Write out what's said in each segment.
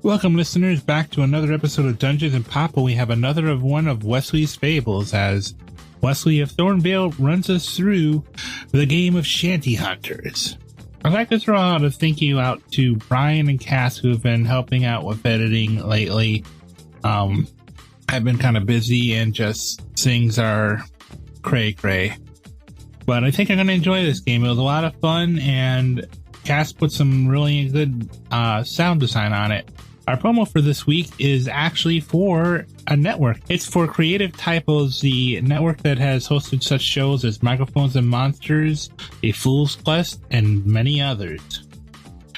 Welcome, listeners, back to another episode of Dungeons and Papa. We have another of one of Wesley's Fables as Wesley of Thornvale runs us through the game of Shanty Hunters. I'd like to throw out a thank you out to Brian and Cass, who have been helping out with editing lately. I've been kind of busy and just things are cray-cray. But I think I'm going to enjoy this game. It was a lot of fun, and Cass put some really good sound design on it. Our promo for this week is actually for a network. It's for Creative Typos, the network that has hosted such shows as Microphones and Monsters, A Fool's Quest, and many others.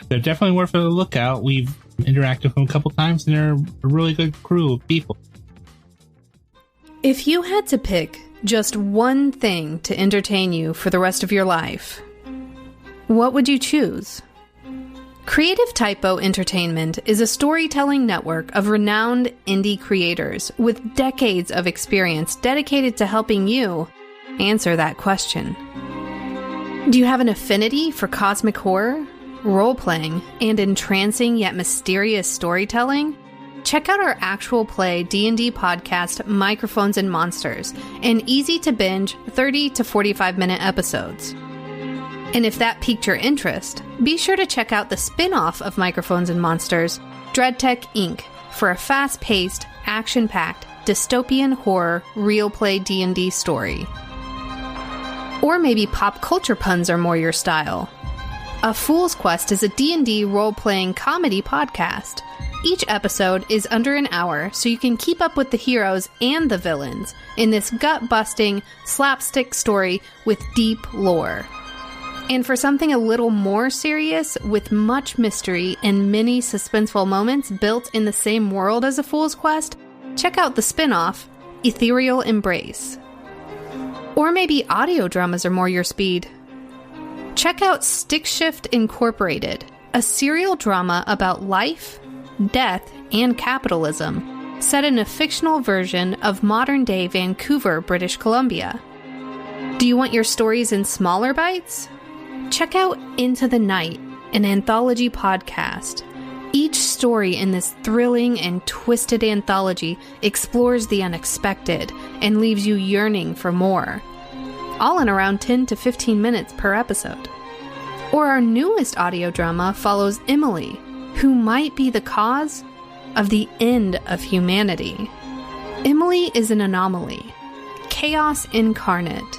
They're definitely worth a look out. We've interacted with them a couple times, and they're a really good crew of people. If you had to pick just one thing to entertain you for the rest of your life, what would you choose? Creative Typo Entertainment is a storytelling network of renowned indie creators with decades of experience dedicated to helping you answer that question. Do you have an affinity for cosmic horror, role-playing, and entrancing yet mysterious storytelling? Check out our actual play D&D podcast, Microphones and Monsters, and easy-to-binge 30 to 45-minute episodes. And if that piqued your interest, be sure to check out the spin-off of Microphones and Monsters, DreadTech Inc., for a fast-paced, action-packed, dystopian horror real-play D&D story. Or maybe pop culture puns are more your style. A Fool's Quest is a D&D role-playing comedy podcast. Each episode is under an hour, so you can keep up with the heroes and the villains in this gut-busting, slapstick story with deep lore. And for something a little more serious, with much mystery and many suspenseful moments built in the same world as A Fool's Quest, check out the spin-off, Ethereal Embrace. Or maybe audio dramas are more your speed. Check out Stick Shift Incorporated, a serial drama about life, death, and capitalism, set in a fictional version of modern-day Vancouver, British Columbia. Do you want your stories in smaller bites? Check out Into the Night, an anthology podcast. Each story in this thrilling and twisted anthology explores the unexpected and leaves you yearning for more. All in around 10 to 15 minutes per episode. Or our newest audio drama follows Emily, who might be the cause of the end of humanity. Emily is an anomaly, chaos incarnate.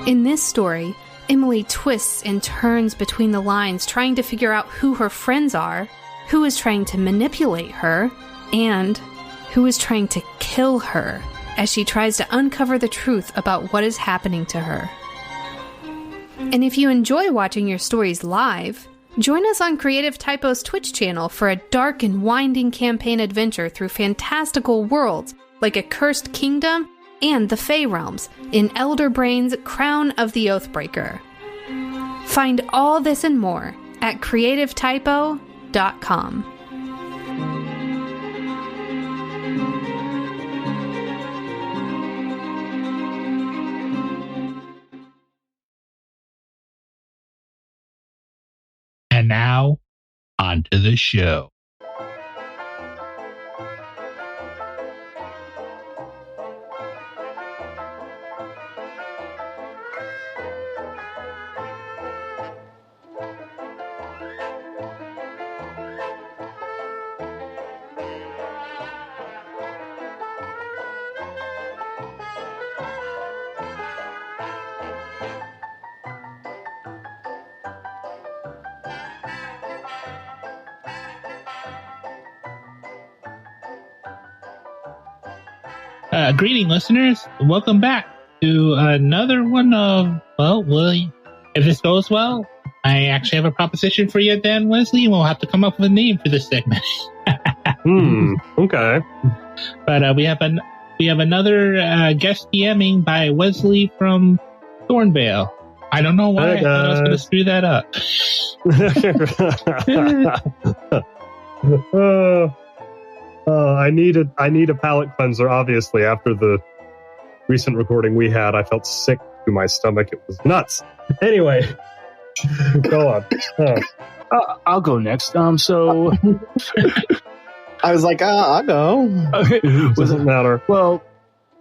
In this story, Emily twists and turns between the lines, trying to figure out who her friends are, who is trying to manipulate her, and who is trying to kill her as she tries to uncover the truth about what is happening to her. And if you enjoy watching your stories live, join us on Creative Typo's Twitch channel for a dark and winding campaign adventure through fantastical worlds like a cursed kingdom and the Fey Realms in Elder Brain's Crown of the Oathbreaker. Find all this and more at creativetypo.com. And now, on to the show. Greeting, listeners. Welcome back to another one of, if this goes well, I actually have a proposition for you then, Wesley, and we'll have to come up with a name for this segment. Okay. But we have another guest DMing by Wesley from Thornvale. I don't know why I thought I was going to screw that up. I need a palate cleanser, obviously. After the recent recording we had, I felt sick to my stomach. It was nuts. Anyway, go on. I'll go next. So I was like, I'll go. Okay. Doesn't matter. Well,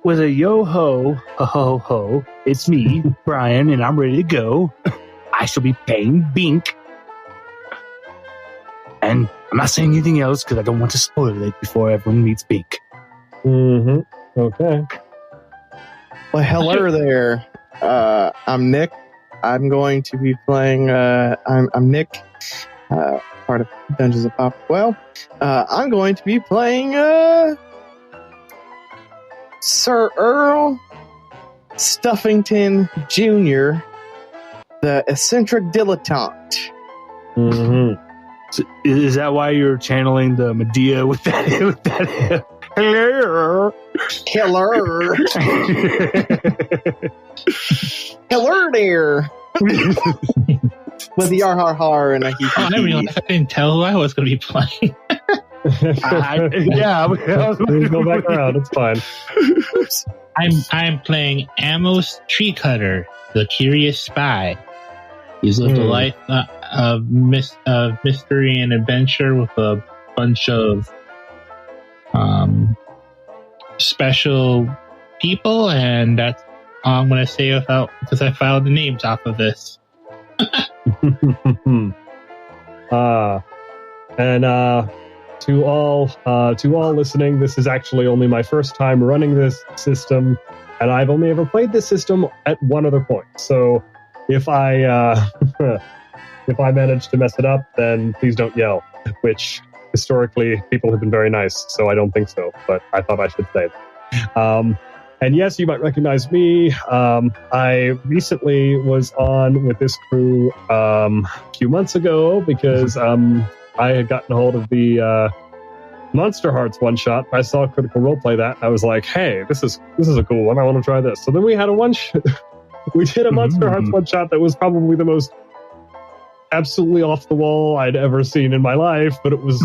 with a yo-ho, ho-ho-ho, it's me, Brian, and I'm ready to go. I shall be playing Bink. And I'm not saying anything else because I don't want to spoil it before everyone meets Bink. Mm-hmm. Okay. Well, hello there. I'm Nick. I'm going to be playing. I'm Nick, part of Dungeons of Pop. Well, I'm going to be playing Sir Earl Stuffington Jr., the eccentric dilettante. Mm-hmm. So is that why you're channeling the Medea with that? Hello. Hello. Hello there. With the har and a hee. Oh, I never realized I didn't tell who I was going to be playing. Please go back around. It's fine. I'm playing Amos Tree Cutter, the curious spy. He's lived a life of mystery and adventure with a bunch of special people, and that's all I'm going to say without, because I filed the names off of this. To all listening, this is actually only my first time running this system, and I've only ever played this system at one other point. So if I if I manage to mess it up, then please don't yell. Which historically people have been very nice, so I don't think so. But I thought I should say that. And yes, you might recognize me. I recently was on with this crew a few months ago because I had gotten a hold of the Monster Hearts one shot. I saw Critical Role play that. And I was like, "Hey, this is a cool one. I want to try this." So then we had we did a Monster Hearts one shot that was probably the most absolutely off the wall I'd ever seen in my life. But it was.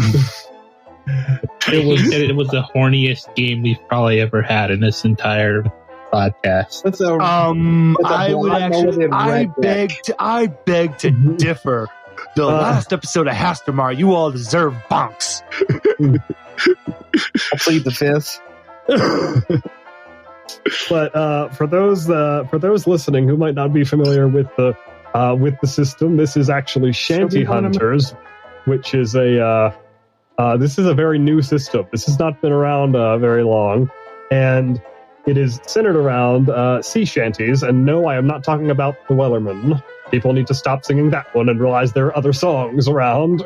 He said it was the horniest game we've probably ever had in this entire podcast. I beg to differ. The last episode of Hastamar, you all deserve bonks. I'll plead the fifth. But for those listening who might not be familiar with the system, this is actually Shanty Hunters, which is this is a very new system. This has not been around very long, and it is centered around sea shanties. And no, I am not talking about the Wellerman. People need to stop singing that one and realize there are other songs around.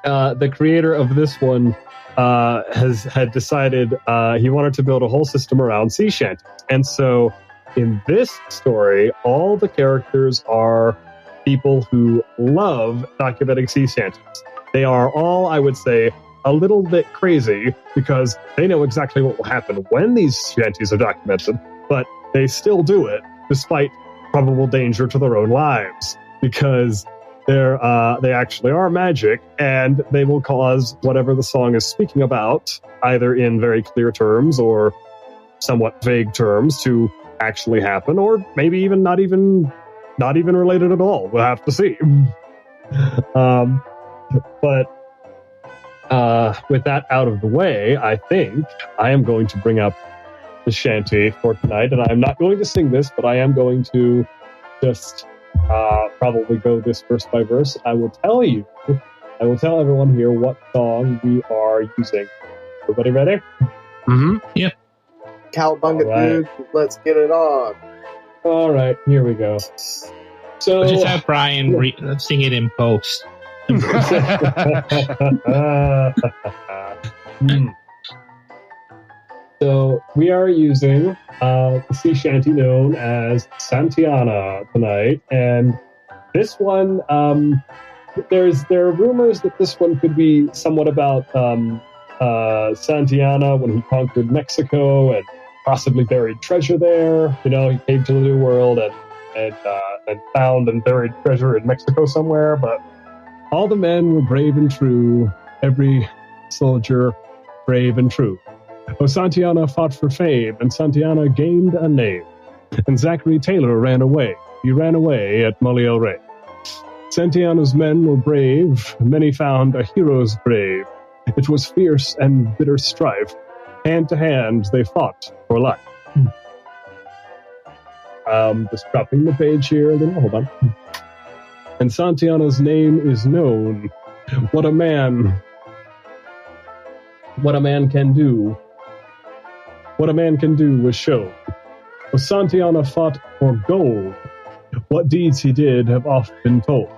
The creator of this one had decided he wanted to build a whole system around sea shanties. And so in this story, all the characters are people who love documenting sea shanties. They are all, I would say, a little bit crazy because they know exactly what will happen when these shanties are documented, but they still do it despite probable danger to their own lives because they actually are magic, and they will cause whatever the song is speaking about, either in very clear terms or somewhat vague terms, to actually happen, or maybe even not even related at all. We'll have to see. But with that out of the way, I think I am going to bring up the shanty for tonight, and I'm not going to sing this, but I am going to just probably go this verse by verse. I will tell everyone here what song we are using. Everybody ready? Mm-hmm. Yep. Cowabunga, dude, let's get it on. All right, here we go. So Let's just have Brian sing it in post. So we are using the sea shanty known as Santiana tonight, and this one, there are rumors that this one could be somewhat about Santiana when he conquered Mexico and possibly buried treasure there. You know, he came to the New World and found and buried treasure in Mexico somewhere, but all the men were brave and true, every soldier brave and true. Oh, Santiana fought for fame, and Santiana gained a name. And Zachary Taylor ran away. He ran away at Moliel Rey. Santiana's men were brave, many found a hero's grave. It was fierce and bitter strife. Hand to hand, they fought for life. Just dropping the page here. Hold on. And Santiana's name is known. What a man can do. What a man can do was shown. For Santiana fought for gold. What deeds he did have oft been told.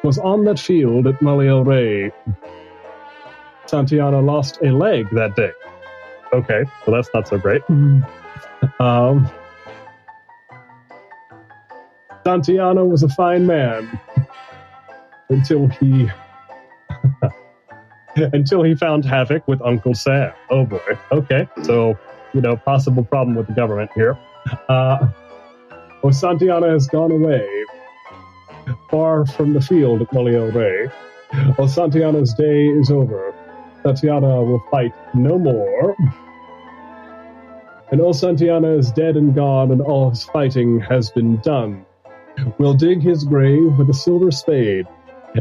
'Twas on that field at Maliel Rey. Santiana lost a leg that day. Okay, well that's not so great. Santiana was a fine man until he found havoc with Uncle Sam. Oh boy. Okay, so possible problem with the government here. Santiana has gone away, far from the field at Maliel Rey. Santiana's day is over. Santiana will fight no more. And Santiana is dead and gone, and all his fighting has been done. We'll dig his grave with a silver spade,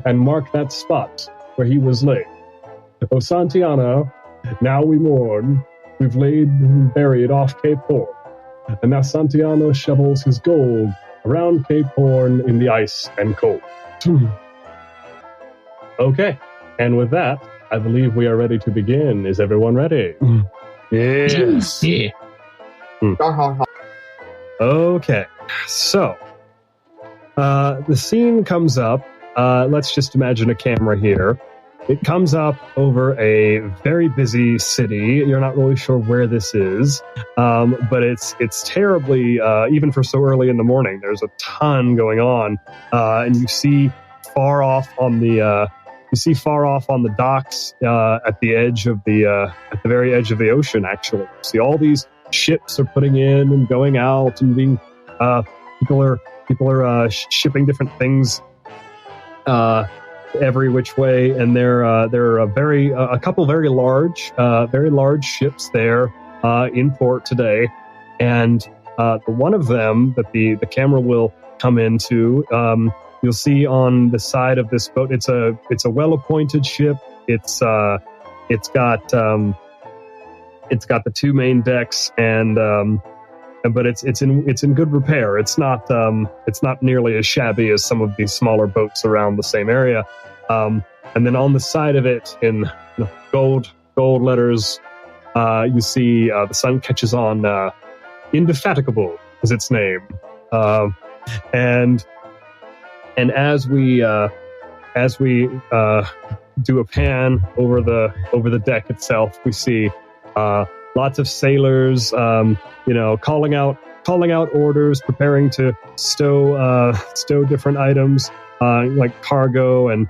and mark that spot where he was laid. Santiana, now we mourn. We've laid and buried off Cape Horn. And now Santiana shovels his gold around Cape Horn in the ice and cold. Okay, and with that, I believe we are ready to begin. Is everyone ready? Yes. Yeah. Okay, so the scene comes up. Let's just imagine a camera here. It comes up over a very busy city. You're not really sure where this is, but it's terribly, even for so early in the morning, there's a ton going on. And you see far off on the docks at the very edge of the ocean, actually. You see all these ships are putting in and going out and being, people are shipping different things every which way, and there are a couple very large ships there in port today, and one of them that the camera will come into, you'll see on the side of this boat. It's a well-appointed ship. It's got the two main decks, and but it's in good repair. It's not nearly as shabby as some of these smaller boats around the same area. And then on the side of it, in gold letters, you see the sun catches on. Indefatigable is its name, and as we do a pan over the deck itself, we see lots of sailors, calling out orders, preparing to stow different items like cargo, and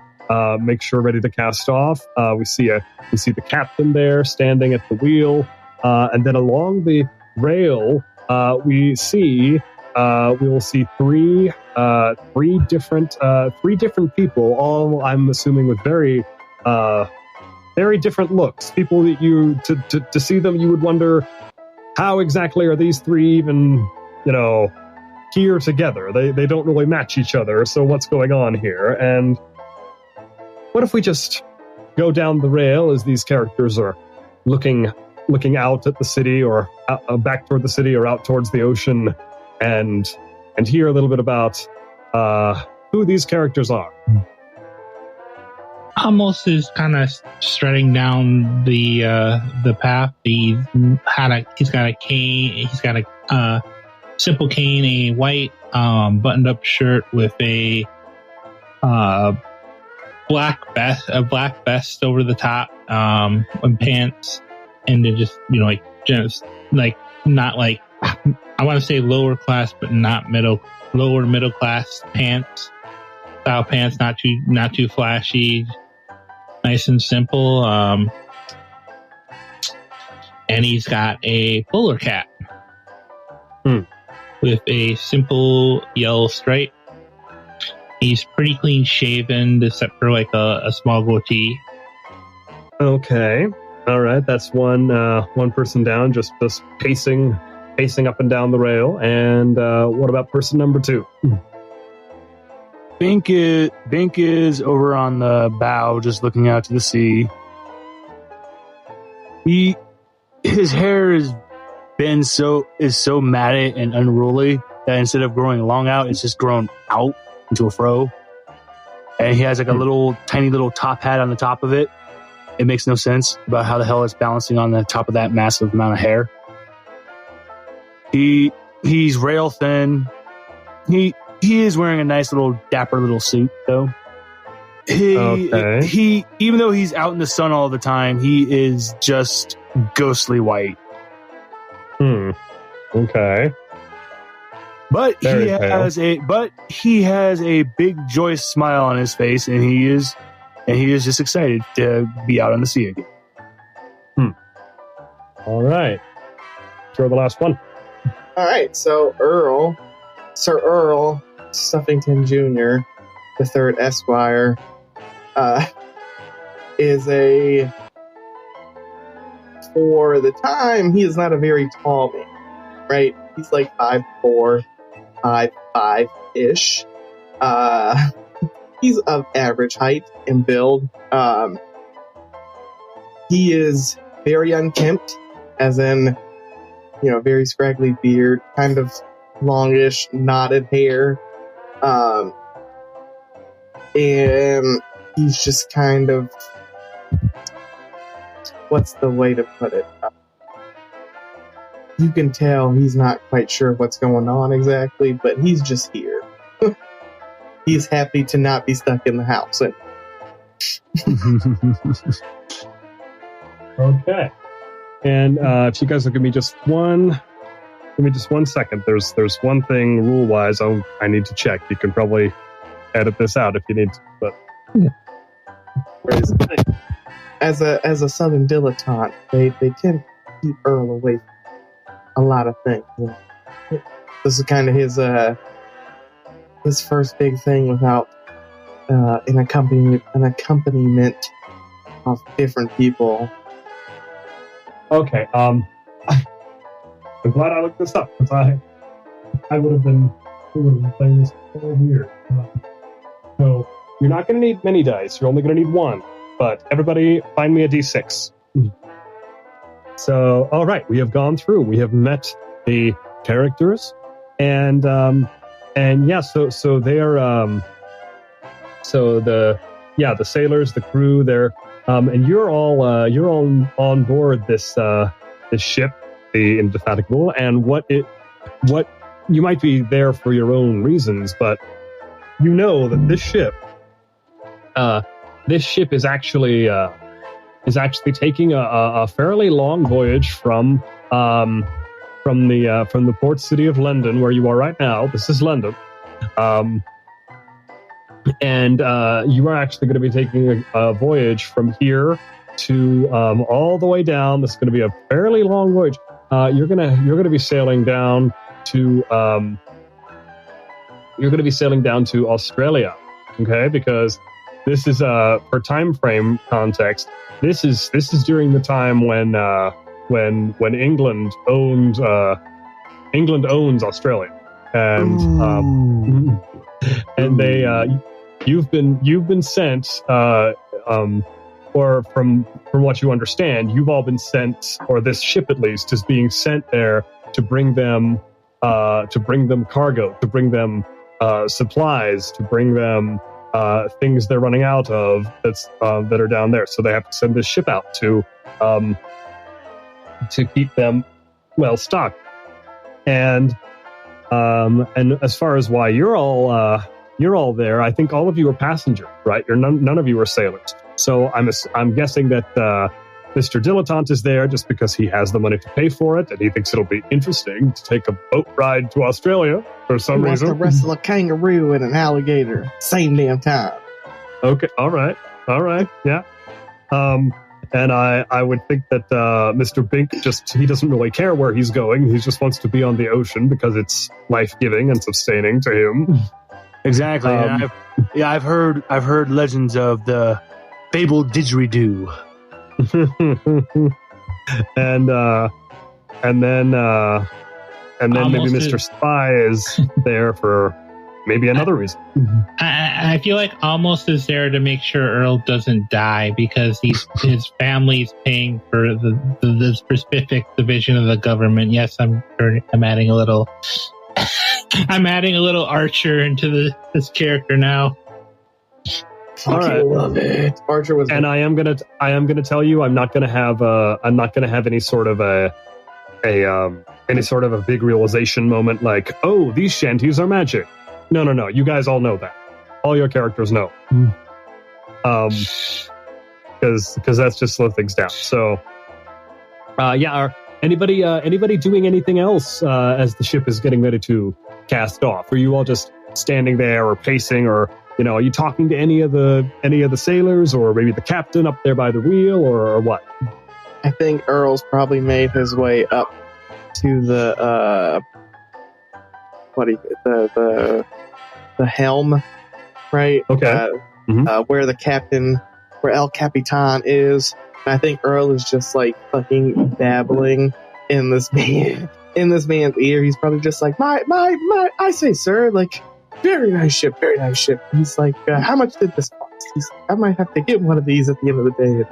make sure ready to cast off. We see the captain there standing at the wheel, and then along the rail we will see three different people, all I'm assuming with very different looks. People that you to see them, you would wonder, how exactly are these three even here together? They don't really match each other, so what's going on here? And what if we just go down the rail as these characters are looking out at the city, or back toward the city, or out towards the ocean, and hear a little bit about who these characters are? Amos is kind of strutting down the path. He's got a cane. He's got a simple cane, a white buttoned up shirt with a black vest over the top, and pants, and then just not like, I want to say lower class, but not lower middle class pants. Style pants, not too flashy, nice and simple. And he's got a bowler cap with a simple yellow stripe. He's pretty clean shaven, except for like a small goatee. Okay, all right, that's one person down, just pacing up and down the rail. And what about person number two? Bink is over on the bow, just looking out to the sea. his hair is so matted and unruly that instead of growing long out, it's just grown out into a fro. And he has like a tiny little top hat on the top of it. It makes no sense about how the hell it's balancing on the top of that massive amount of hair. He's rail thin. He is wearing a nice little dapper little suit though. He even though he's out in the sun all the time, he is just ghostly white. Okay. But he has a big joyous smile on his face, and he is just excited to be out on the sea again. All right. Throw the last one. All right, so Sir Earl Stuffington Jr., the third Esquire, is for the time, he is not a very tall man, right? He's like 5'4", 5'5"-ish. He's of average height and build. He is very unkempt, as in, very scraggly beard, kind of longish, knotted hair. And he's just kind of, what's the way to put it? You can tell he's not quite sure what's going on exactly, but he's just here. He's happy to not be stuck in the house. Okay. And if you guys will give me just one second. There's one thing rule-wise I need to check. You can probably edit this out if you need to, but whereas as a southern dilettante, they tend to keep Earl away from a lot of things. This is kind of his first big thing without an accompaniment of different people. Okay. I'm glad I looked this up because I would have been playing this so weird. So you're not going to need many dice. You're only going to need one. But everybody, find me a d6. So, all right, we have gone through. We have met the characters, and yeah, so they are the sailors, the crew. They're and you're all on board this ship, the Indefatigable, and what you might be there for your own reasons, but you know that this ship is actually taking a fairly long voyage from the port city of London, where you are right now. This is London, and you are actually going to be taking a voyage from here to all the way down. This is going to be a fairly long voyage. You're gonna be sailing down to Australia, okay? Because this is for time frame context. This is during the time when England owns Australia, and you've been sent, or from what you understand, you've all been sent, or this ship at least is being sent there to bring them cargo, to bring them supplies, to bring them things they're running out of that are down there. So they have to send this ship out to keep them well stocked. And as far as why you're all there, I think all of you are passengers, right? None of you are sailors. So I'm guessing that Mr. Dilettante is there just because he has the money to pay for it, and he thinks it'll be interesting to take a boat ride to Australia for some reason. He wants to wrestle a kangaroo and an alligator same damn time. Okay, all right, yeah. And I would think that Mr. Bink he doesn't really care where he's going. He just wants to be on the ocean because it's life-giving and sustaining to him. Exactly. I've heard legends of the fabled didgeridoo. and then maybe Mr. Spy is there for maybe another reason. I feel like almost is there to make sure Earl doesn't die because his family's paying for the specific division of the government. Yes, I'm adding a little. I'm adding a little Archer into this character now. All right. Love it. Archer was, and I am gonna tell you, I'm not gonna have any sort of a big realization moment like, oh, these shanties are magic. No. You guys all know that. All your characters know. Because that's just slow things down. So, are anybody doing anything else as the ship is getting ready to cast off? Are you all just standing there or pacing, or are you talking to any of the sailors, or maybe the captain up there by the wheel, or what? I think Earl's probably made his way up to the helm, right? Okay. Where El Capitan is. And I think Earl is just like fucking babbling in this man's ear. He's probably just like, my, I say, sir, like, very nice ship. He's like, how much did this cost? I might have to get one of these at the end of the day.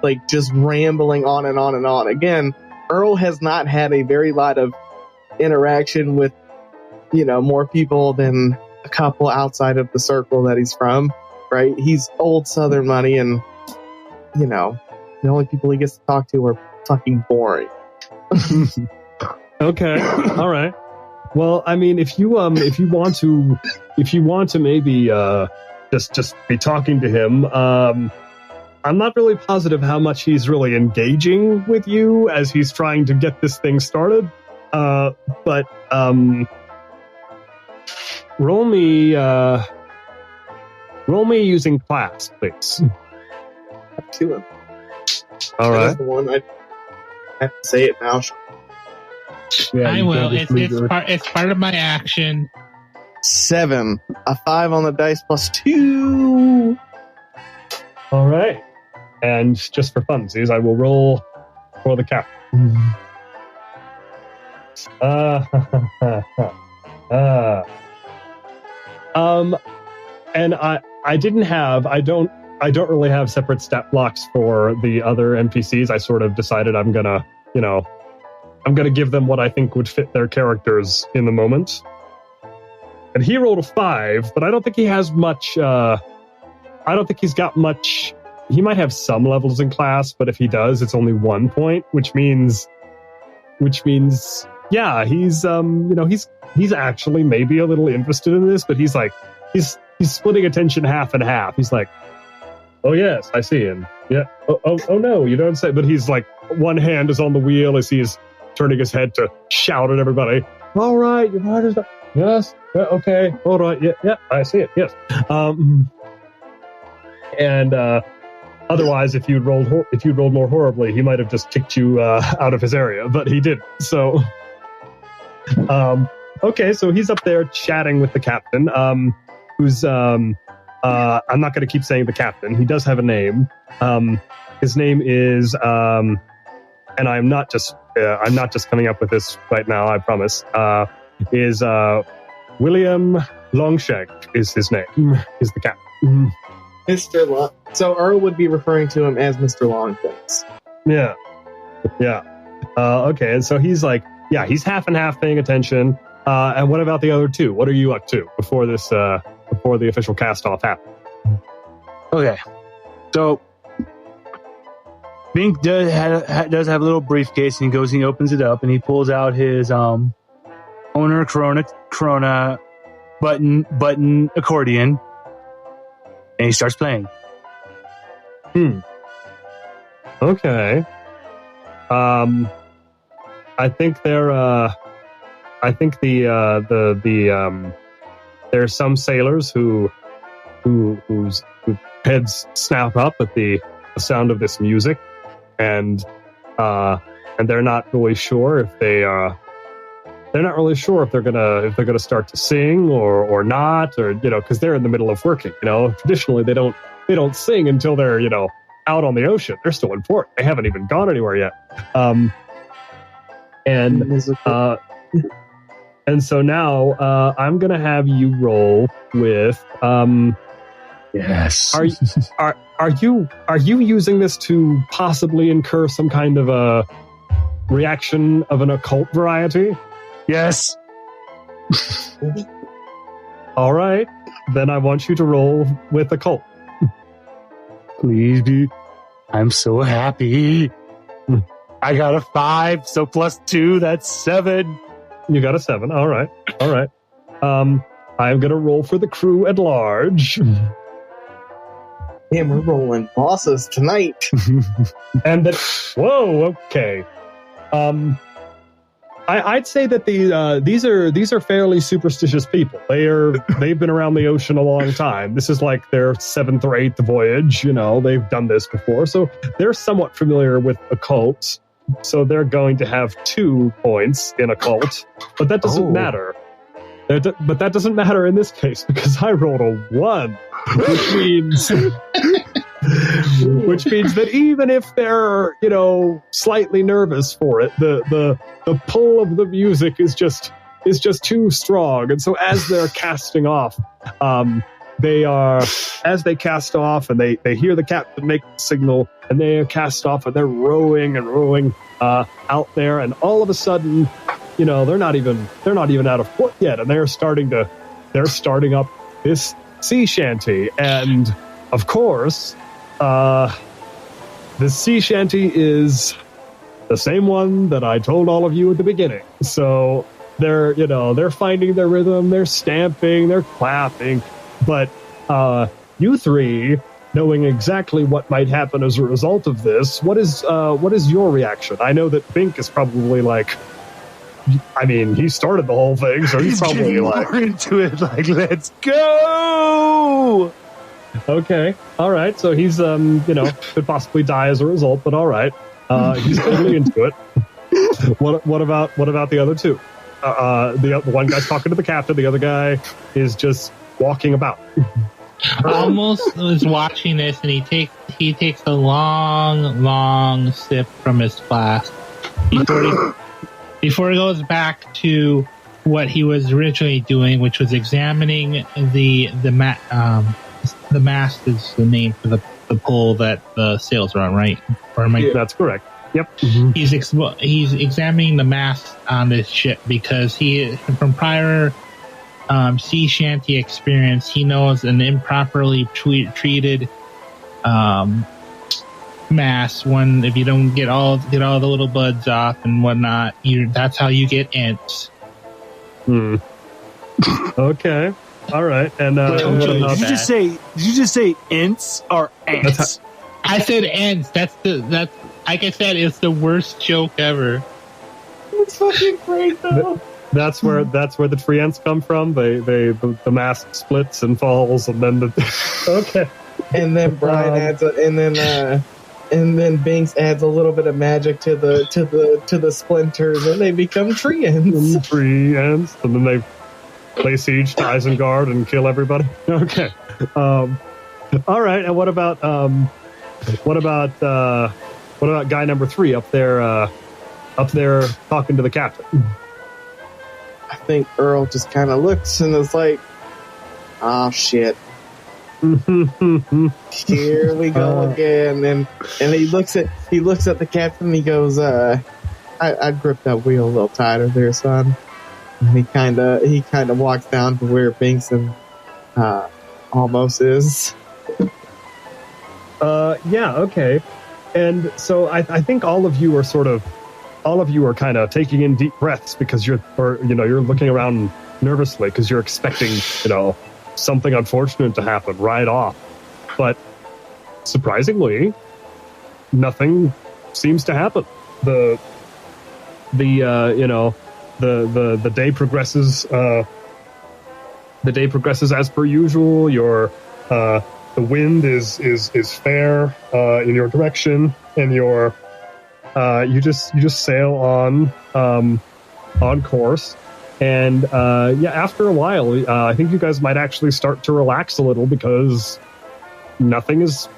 Like, just rambling on and on and on. Again, Earl has not had a very lot of interaction with, more people than a couple outside of the circle that he's from, right? He's old Southern money, and, the only people he gets to talk to are fucking boring. Okay. All right. Well, I mean, if you want to maybe just be talking to him, I'm not really positive how much he's really engaging with you as he's trying to get this thing started. But roll me using class, please. To him. All right. That's the one I have to say it now. Yeah, I will. It's part of my action. 7. A 5 on the dice plus 2. All right. And just for funsies, I will roll for the captain. And I don't really have separate stat blocks for the other NPCs. I sort of decided I'm gonna give them what I think would fit their characters in the moment. And he rolled a 5, but I don't think he has much. I don't think he's got much. He might have some levels in class, but if he does, it's only 1 point, which means, yeah, he's actually maybe a little interested in this, but he's splitting attention half and half. He's like, oh yes, I see him. Yeah. Oh no, you don't say. But he's like, one hand is on the wheel as he's turning his head to shout at everybody. All right, your heart is. Yes. Yeah, okay. All right. Yeah. I see it. Yes. And otherwise, if you'd rolled more horribly, he might have just kicked you out of his area, but he didn't. So, okay. So he's up there chatting with the captain, who's I'm not going to keep saying the captain. He does have a name. His name is, and I'm not just coming up with this right now. I promise. Is William Longshank is his name. Is the captain. Mr. Long. So Earl would be referring to him as Mr. Longfence. Yeah. Okay, and so he's like, yeah, he's half and half paying attention. And what about the other two? What are you up to before the official cast off happens? Okay, so Bink does have a little briefcase, and he goes and he opens it up, and he pulls out his owner Corona button accordion, and he starts playing. Okay. I think there's some sailors whose heads snap up at the sound of this music, and they're not really sure if they're gonna start to sing or not, or because they're in the middle of working. Traditionally they don't sing until they're out on the ocean. They're still in port. They haven't even gone anywhere yet. And so now I'm going to have you roll with. Yes. Are you using this to possibly incur some kind of a reaction of an occult variety? Yes. All right. Then I want you to roll with occult. Please be. I'm so happy. I got a 5, so +2, that's 7. You got a 7. All right. I'm going to roll for the crew at large. Damn, we're rolling bosses tonight. And then, whoa, okay. I'd say that these are fairly superstitious people. They've been around the ocean a long time. This is like their 7th or 8th voyage. You know, they've done this before, so they're somewhat familiar with occults. So they're going to have 2 points in occult, but that doesn't matter. But that doesn't matter in this case because I rolled a 1, which means that even if they're, you know, slightly nervous for it, the pull of the music is just too strong. And so as they're casting off, as they cast off and they hear the captain make the signal and they cast off and they're rowing out there, and all of a sudden, you know, they're not even out of port yet, and they're starting up this sea shanty. And of course, the sea shanty is the same one that I told all of you at the beginning. So they're finding their rhythm, they're stamping, they're clapping, but you three, knowing exactly what might happen as a result of this, what is your reaction? I know that Bink is probably like, I mean, he started the whole thing, so he's probably like into it, like, let's go. Okay, all right. So he's could possibly die as a result, but all right, he's totally into it. What about the other two? The one guy's talking to the captain, the other guy is just walking about. Almost was watching this, and he takes a long sip from his flask before he goes back to what he was originally doing, which was examining the mast is the name for the pole that the sails are on, right? Or am I? Yeah, that's correct. Yep. Mm-hmm. He's examining the mast on this ship because from prior sea shanty experience, he knows an improperly treated mast, when if you don't get all the little buds off and whatnot, that's how you get ants. Okay. All right. And did you just say ints or ants? I said ants. That's like I said, it's the worst joke ever. It's fucking great though. That's where the tree ants come from. The mast splits and falls, and then okay. And then Brian adds and then Binks adds a little bit of magic to the splinters, and they become tree ants. Tree ants, and then they lay siege to Isengard and kill everybody. Okay. All right. And what about guy number 3 up there talking to the captain? I think Earl just kind of looks and is like, "Oh shit." Here we go again, and he looks at the captain and he goes, I'd grip that wheel a little tighter there, son. And he kind of walks down to where Binks and almost is. Yeah, okay. And so I think all of you are kind of taking in deep breaths because you're looking around nervously because you're expecting, something unfortunate to happen right off. But surprisingly, nothing seems to happen. The day progresses. The day progresses as per usual. The wind is fair in your direction, and you just sail on course. And after a while, I think you guys might actually start to relax a little because nothing is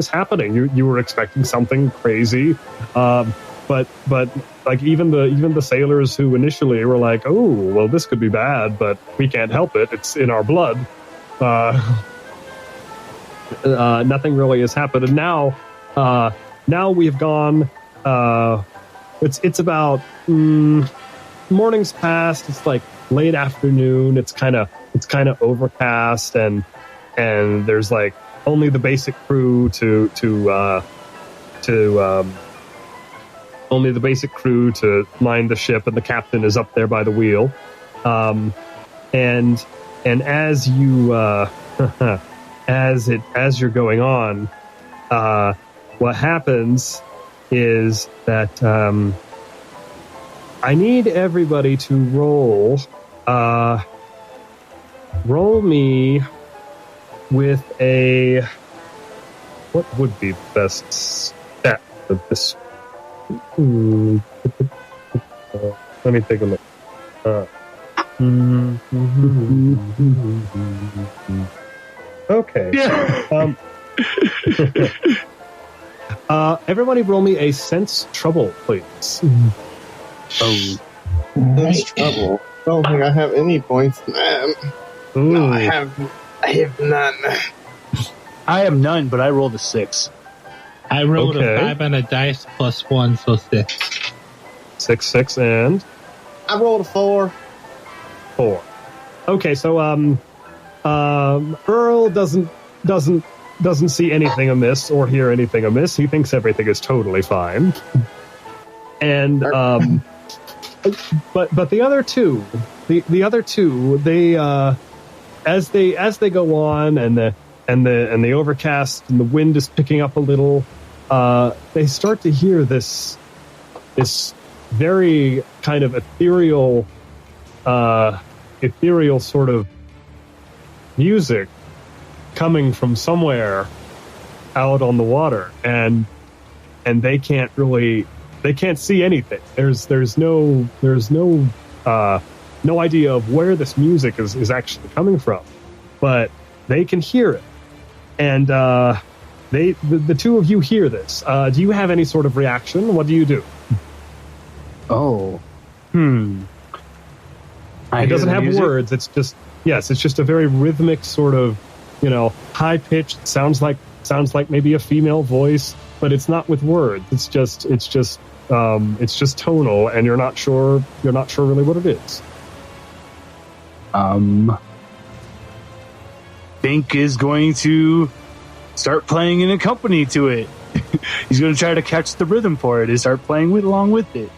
happening. You were expecting something crazy, but but like even the sailors who initially were like, oh, well, this could be bad, but we can't help it. It's in our blood. Nothing really has happened, and now we've gone. It's about morning's past. It's like late afternoon. It's kind of overcast, and there's like only the basic crew to mind the ship, and the captain is up there by the wheel. And as you as you're going on, what happens is that I need everybody to roll me with a, what would be the best stat for this? Let me take a look. Okay. Everybody roll me a sense trouble, please. Sense trouble. I don't think I have any points, man. No, I have none. I have none, but I rolled a 6. I rolled a 5 on a dice plus 1, so 6. 6, and I rolled a 4. 4. Okay, so Earl doesn't see anything amiss or hear anything amiss. He thinks everything is totally fine. And but the other two, they as they go on, and the overcast and the wind is picking up a little, they start to hear this very kind of ethereal sort of music coming from somewhere out on the water, and they can't see anything. There's no idea of where this music is actually coming from, but they can hear it, and the two of you hear this. Do you have any sort of reaction? What do you do? Oh, it doesn't have words. It's just a very rhythmic sort of, high pitched. Sounds like maybe a female voice, but it's not with words. It's just tonal, and you're not sure really what it is. Bink is going to start playing in a company to it. He's going to try to catch the rhythm for it and start playing along with it.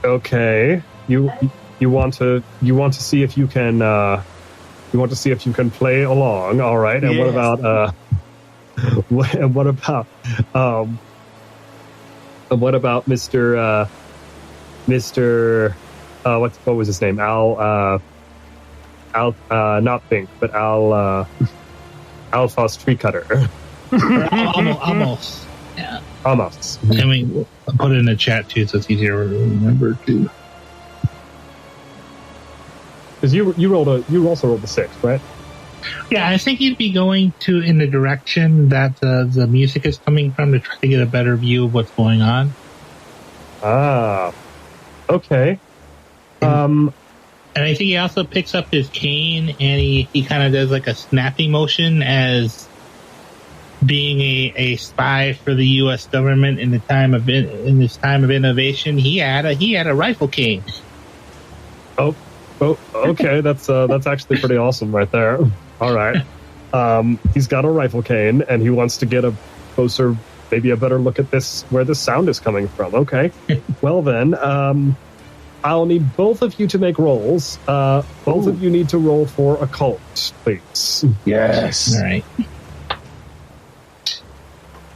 Okay, you want to see if you can play along. All right, and yes. What about Mr. What was his name? Al, not Bink, but Alphonse Tree Cutter. Almost. Yeah. Almost. Can we put it in the chat too, so it's easier to remember too? Because you also rolled a 6, right? Yeah, I think you'd be going in the direction that the music is coming from to try to get a better view of what's going on. Ah, okay. And I think he also picks up his cane, and he kind of does like a snapping motion as being a spy for the U.S. government in this time of innovation. He had a rifle cane. Oh, okay. That's actually pretty awesome right there. All right. He's got a rifle cane, and he wants to get a closer, maybe a better look at where this sound is coming from. Okay. Well then, I'll need both of you to make rolls. Both of you need to roll for occult, please. Yes. All right.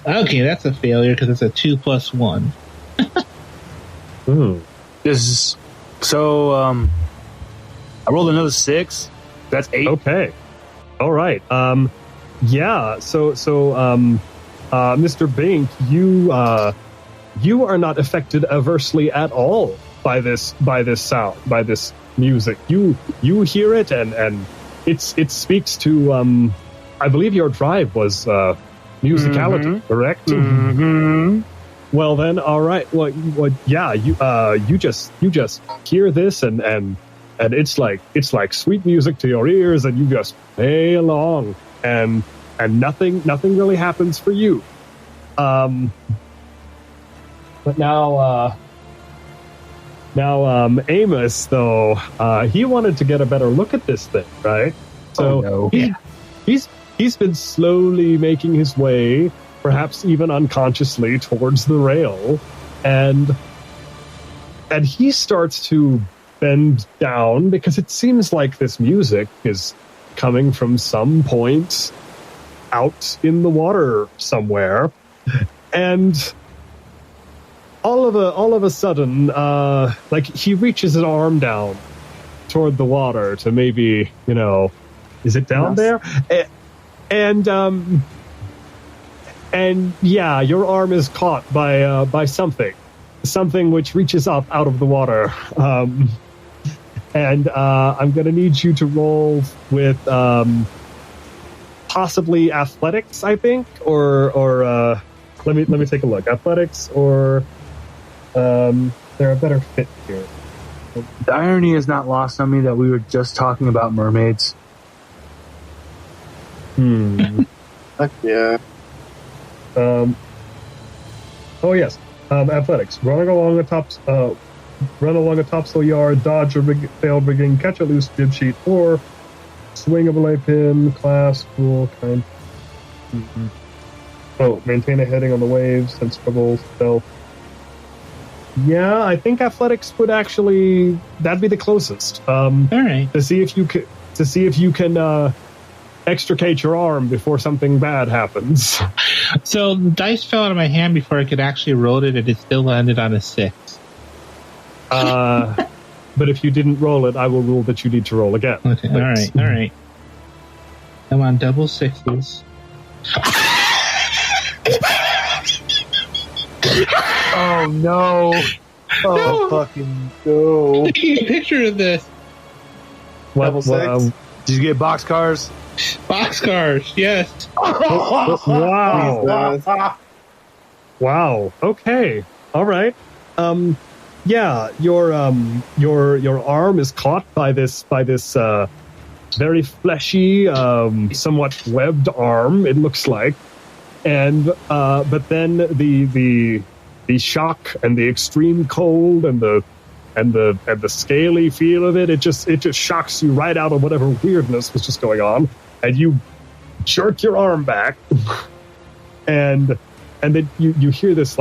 Okay, that's a failure because it's a 2 + 1. I rolled another 6. That's 8. Okay. All right. Yeah. So, Mr. Bink, you are not affected adversely at all by this sound, by this music. You hear it, and it speaks to. I believe your drive was musicality, correct? Mm-hmm. Well then, all right. Well, yeah. You just hear this, and it's like sweet music to your ears, and you just play along, and nothing really happens for you. But now Amos, though, he wanted to get a better look at this thing, right? So he's been slowly making his way, perhaps even unconsciously, towards the rail, and he starts to bend down because it seems like this music is coming from some point out in the water somewhere, and all of a sudden, like he reaches his arm down toward the water to maybe, is it down there? And yeah, your arm is caught by something which reaches up out of the water. And I'm going to need you to roll with possibly athletics, I think, or let me take a look. Athletics or they're a better fit here. The irony is not lost on me that we were just talking about mermaids. Heck yeah. Oh yes. Athletics. Run along a topsail yard, dodge a failed rigging, catch a loose jib sheet, or swing a belay pin, class, cool, kind. Oh, maintain a heading on the waves, sensible, stealth. Yeah, I think athletics would actually that'd be the closest. All right. To see if you can extricate your arm before something bad happens. So the dice fell out of my hand before I could actually roll it, and it still landed on a 6. But if you didn't roll it, I will rule that you need to roll again. Okay. All right. I'm on double 6s. Oh no! Oh No. fucking no! Taking a picture of this. Double six? Did you get boxcars? Boxcars, yes. Wow. Wow. Okay. All right. Yeah, your arm is caught by this very fleshy, somewhat webbed arm, it looks like. And but then the shock and the extreme cold and the scaly feel of it just shocks you right out of whatever weirdness was just going on, and you jerk your arm back, and then you hear this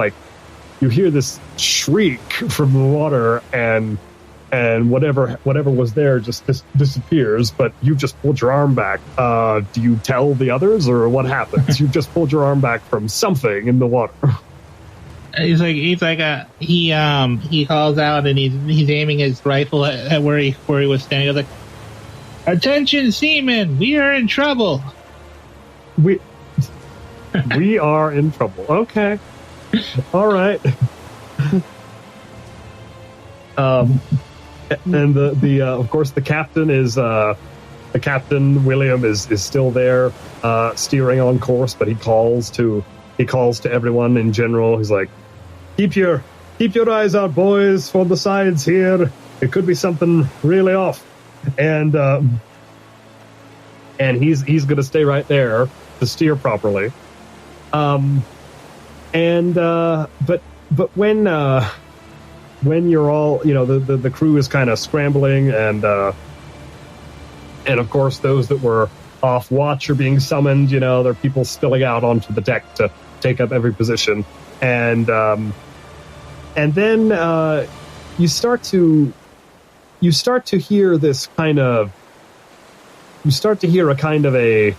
shriek from the water, and whatever was there just disappears, but you just pulled your arm back. Do you tell the others, or what happens? You just pulled your arm back from something in the water. He calls out, and he's aiming his rifle at where he was standing. He's like, "Attention, seamen! We are in trouble." We are in trouble. Okay. All right. And the of course the captain William is still there, steering on course, but he calls to everyone in general. He's like, keep your eyes out, boys, for the sides here. It could be something really off, and he's gonna stay right there to steer properly. But when you're all, the crew is kind of scrambling, and of course those that were off watch are being summoned. There are people spilling out onto the deck to take up every position, and then you start to hear this kind of, a kind of a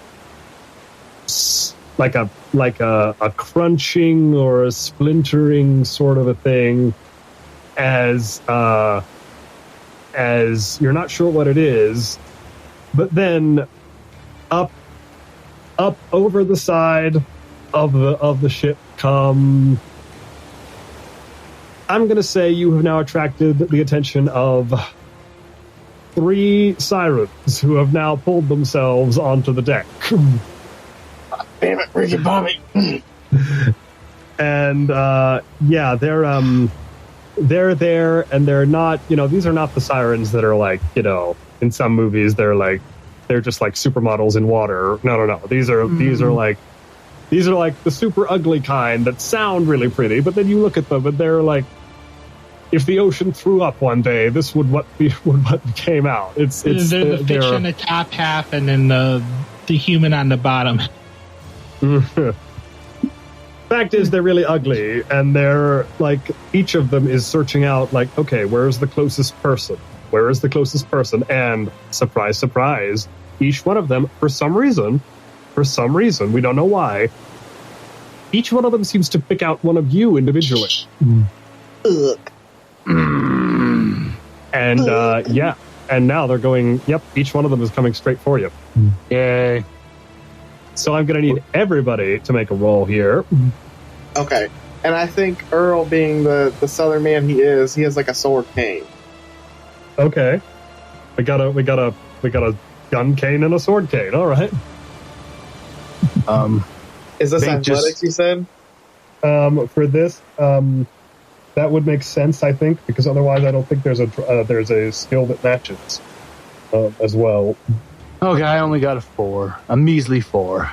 like a crunching or a splintering sort of a thing, as you're not sure what it is, but then up over the side of the ship come, I'm going to say you have now attracted the attention of 3 sirens who have now pulled themselves onto the deck. Damn it, Ricky Bobby. And they're there, and they're not, these are not the sirens that are like, in some movies they're just like supermodels in water. No. These are like the super ugly kind that sound really pretty, but then you look at them and they're like, if the ocean threw up one day, this would what came out. It's there's the fish in the top half and then the human on the bottom. Fact is, they're really ugly, and they're like, each of them is searching out like, okay, where's the closest person? Where is the closest person? And surprise, surprise, each one of them, for some reason, we don't know why, each one of them seems to pick out one of you individually. Ugh. And and now they're going, yep, each one of them is coming straight for you. Yay. So I'm going to need everybody to make a roll here. Okay. And I think Earl, being the southern man he has like a sword cane. Okay. We got a gun cane and a sword cane. All right. Is this athletics, you said? For this, that would make sense, I think, because otherwise I don't think there's a skill that matches as well. Okay, I only got a 4. A measly 4.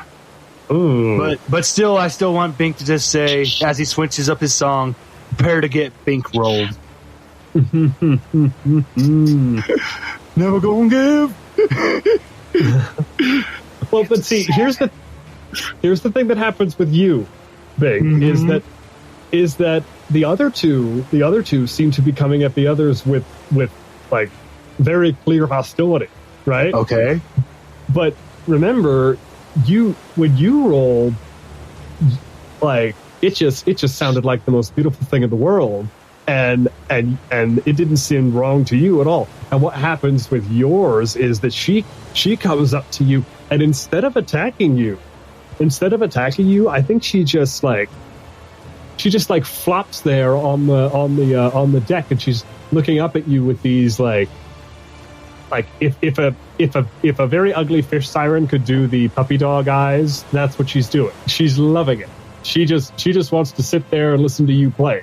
Ooh. But still, I still want Bink to just say, as he switches up his song, prepare to get Bink rolled. Never gonna give. Well, but see, here's the thing that happens with you, Bink, is that the other two seem to be coming at the others with like very clear hostility, right? Okay. But remember, when you rolled, like it just sounded like the most beautiful thing in the world, and it didn't seem wrong to you at all. And what happens with yours is that she comes up to you, and instead of attacking you, I think she just flops there on the deck, and she's looking up at you with these like if a very ugly fish siren could do the puppy dog eyes, that's what she's doing. She's loving it. She just wants to sit there and listen to you play.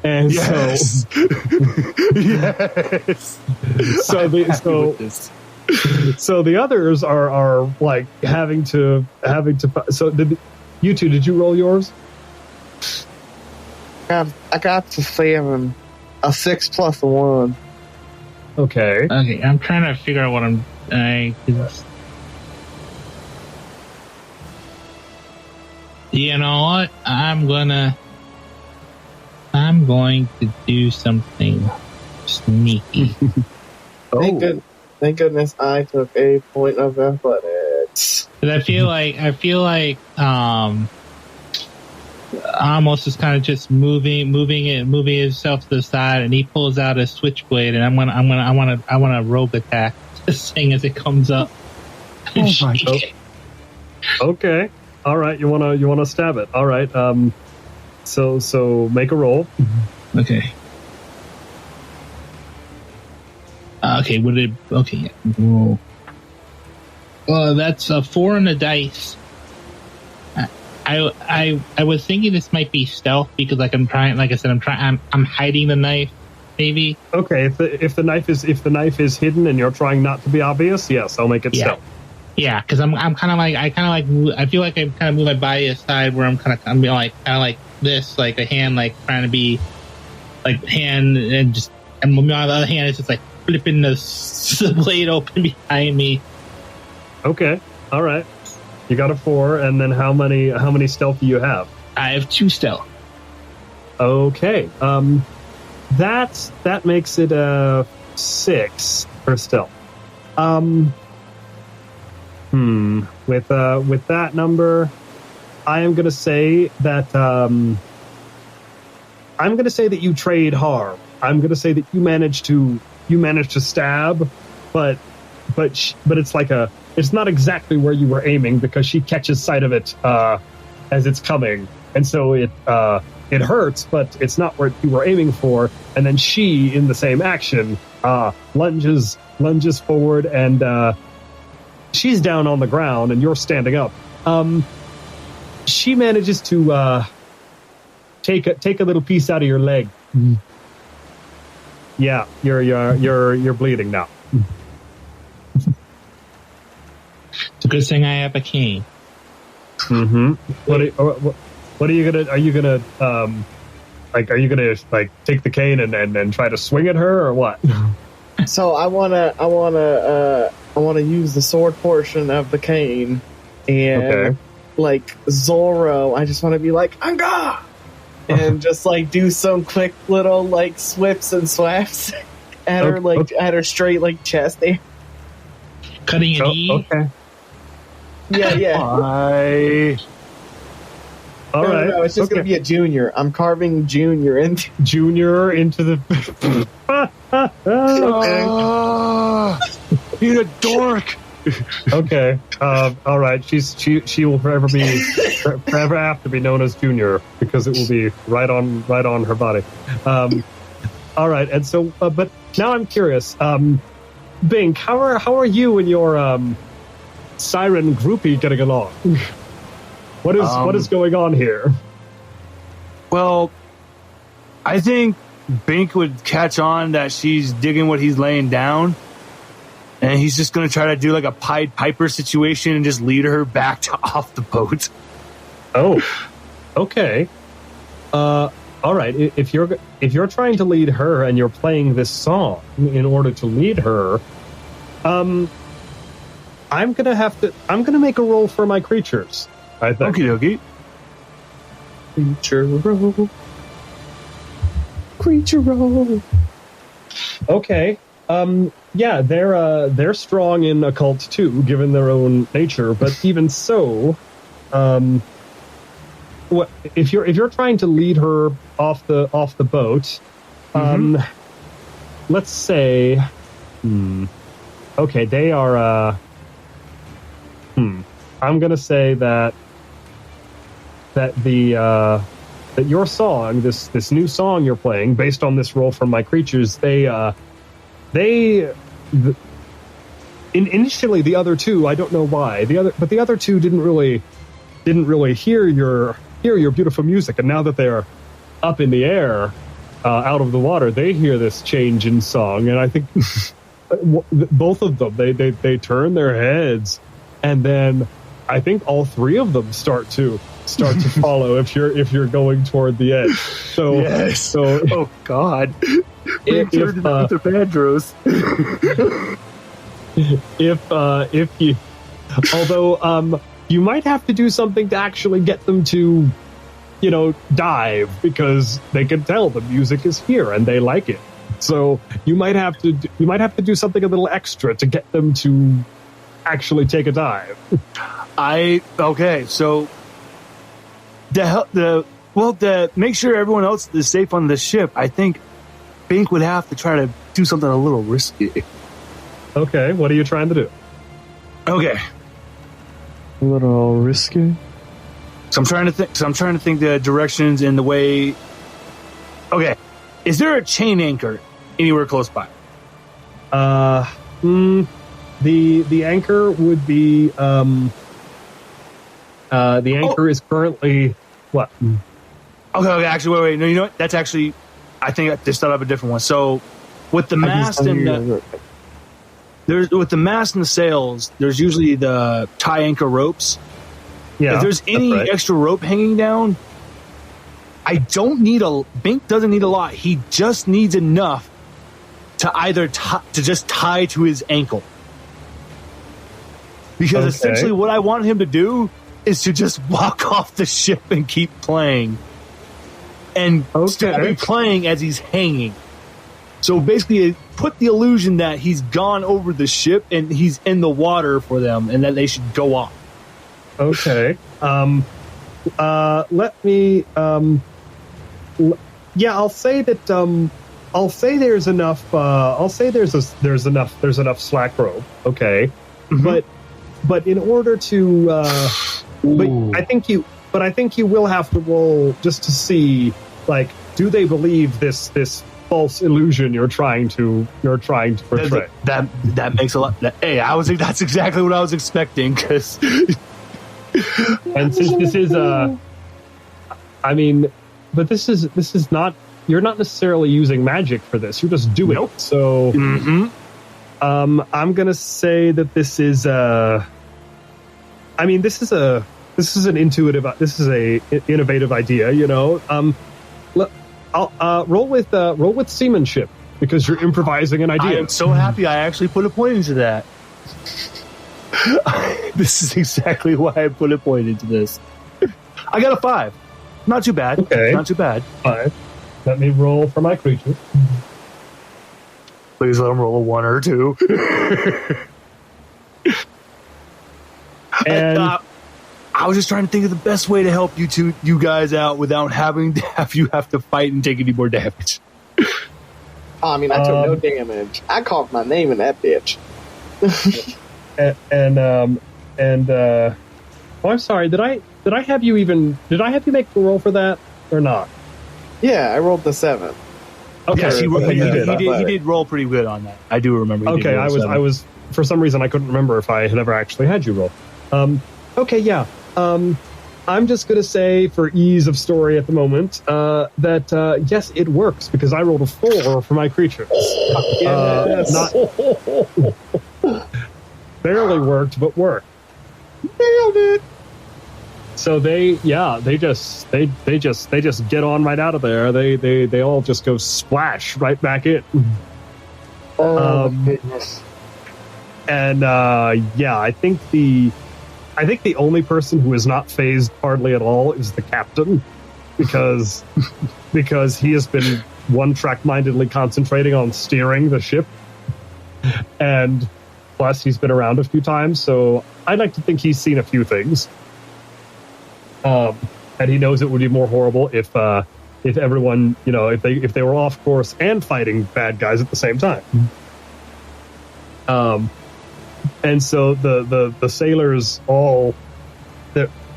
And yes. Yes. So the others are like having to. So did you roll yours? I got to 7. A 6 plus a 1. Okay. Okay, I'm trying to figure out what I'm. You know what? I'm going to do something sneaky. Thank goodness I took a point of athletics. But I feel like Amos is kind of just moving himself to the side, and he pulls out a switchblade, and I want to rogue attack this thing as it comes up. Oh my God. Okay. All right. You wanna stab it. All right. So make a roll. Okay. Okay. Okay. Roll. That's a 4 on the dice. I was thinking this might be stealth because I'm hiding the knife, maybe. Okay, if the knife is hidden and you're trying not to be obvious, yes, I'll make it stealth. Yeah, because I feel like I kind of move my body aside where I'm like this, like a hand, like trying to be like hand, and on the other hand it's just like flipping the blade open behind me. Okay, all right. You got a 4, and then how many stealth do you have? I have 2 stealth. Okay, that makes it a 6 for stealth. With that number, I am going to say that you trade harm. I'm going to say that you manage to stab, but it's like it's not exactly where you were aiming because she catches sight of it as it's coming, and so it hurts, but it's not what you were aiming for. And then she, in the same action, lunges forward, and she's down on the ground, and you're standing up. She manages to take a little piece out of your leg. Yeah, you're bleeding now. It's a good thing I have a cane. Mm-hmm. What are you gonna? Are you gonna are you gonna take the cane and try to swing at her or what? So I wanna use the sword portion of the cane, and like Zorro, I just want to be like Anga, and just do some quick little swips and swaps at her at her straight chest there. Cutting an E. Okay. Yeah. All right. No, it's just gonna be a junior. I'm carving junior into the. You're a dork. Okay. All right. She will forever have to be known as Junior because it will be right on her body. All right. And so, but now I'm curious. Bink, how are you and your siren groupie getting along? What is going on here? Well, I think Bink would catch on that she's digging what he's laying down, and he's just going to try to do like a Pied Piper situation and just lead her back to off the boat. Oh, okay. All right. If you're trying to lead her and you're playing this song in order to lead her, I'm gonna make a roll for my creatures. I think. Okie dokie. Creature roll. Okay. Yeah, they're strong in occult too, given their own nature. But even so, what if you're trying to lead her off the boat? Let's say, okay, they are. I'm gonna say that your song, this new song you're playing, based on this roll from my creatures, initially the other two, I don't know why, the other two didn't really hear your beautiful music, and now that they're up in the air, out of the water, they hear this change in song, and I think both of them they turn their heads, and then I think all three of them start to follow if you're going toward the edge. So yes. So oh God, if you, although you might have to do something to actually get them to, dive, because they can tell the music is here and they like it. So you might have to do something a little extra to get them to actually take a dive. So to make sure everyone else is safe on the ship, I think Bink would have to try to do something a little risky. Okay, what are you trying to do? Okay, a little risky. So I'm trying to think the directions in the way. Okay, is there a chain anchor anywhere close by? The anchor would be the anchor is currently what? Okay. Actually, wait. No, you know what? That's actually, I think I just thought of a different one. So, with the mast and the sails, there's usually the tie anchor ropes. Yeah. If there's any extra rope hanging down, Bink doesn't need a lot. He just needs enough to either to just tie to his ankle. Because essentially what I want him to do is to just walk off the ship and keep playing. And still be playing as he's hanging. So basically put the illusion that he's gone over the ship and he's in the water for them and that they should go off. Okay. Let me I'll say that I'll say there's enough I'll say there's enough slack rope, okay? Mm-hmm. But in order to I think you will have to roll just to see, like, do they believe this false illusion you're trying to portray? That makes a lot. That's exactly what I was expecting, because and since this is but this is not. You're not necessarily using magic for this. You're just doing it. So, I'm gonna say that this is a innovative idea. You know, I'll roll with seamanship because you're improvising an idea. I am so happy I actually put a point into that. This is exactly why I put a point into this. I got a 5. Not too bad. Okay. Not too bad. 5. Let me roll for my creature. Please let him roll a 1 or 2. And I was just trying to think of the best way to help you guys out without having to have to fight and take any more damage. I mean, I took no damage. I called my name in that bitch. I'm sorry. Did I have you make the roll for that or not? Yeah, I rolled the 7. Okay, yes, he did. did roll pretty good on that. I do remember. Okay, I was for some reason I couldn't remember if I had ever actually had you roll. Okay, yeah. I'm just gonna say for ease of story at the moment that yes, it works because I rolled a 4 for my creature. Not barely worked, but worked. Nailed it. So they just get on right out of there. They all just go splash right back in. Oh goodness. And I think the only person who is not phased hardly at all is the captain, because he has been one-track mindedly concentrating on steering the ship, and plus he's been around a few times, so I'd like to think he's seen a few things. And he knows it would be more horrible if everyone, if they were off course and fighting bad guys at the same time. And so the sailors all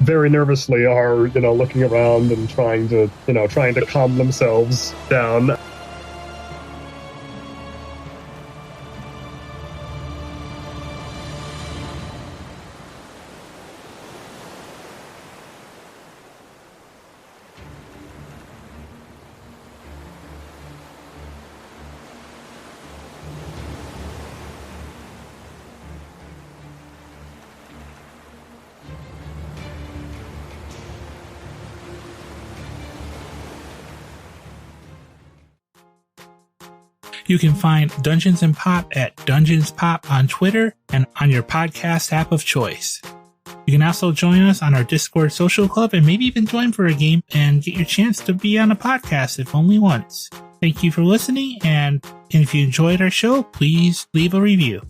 very nervously are, looking around and trying to calm themselves down. You can find Dungeons and Pop at Dungeons Pop on Twitter and on your podcast app of choice. You can also join us on our Discord social club and maybe even join for a game and get your chance to be on a podcast if only once. Thank you for listening, and if you enjoyed our show, please leave a review.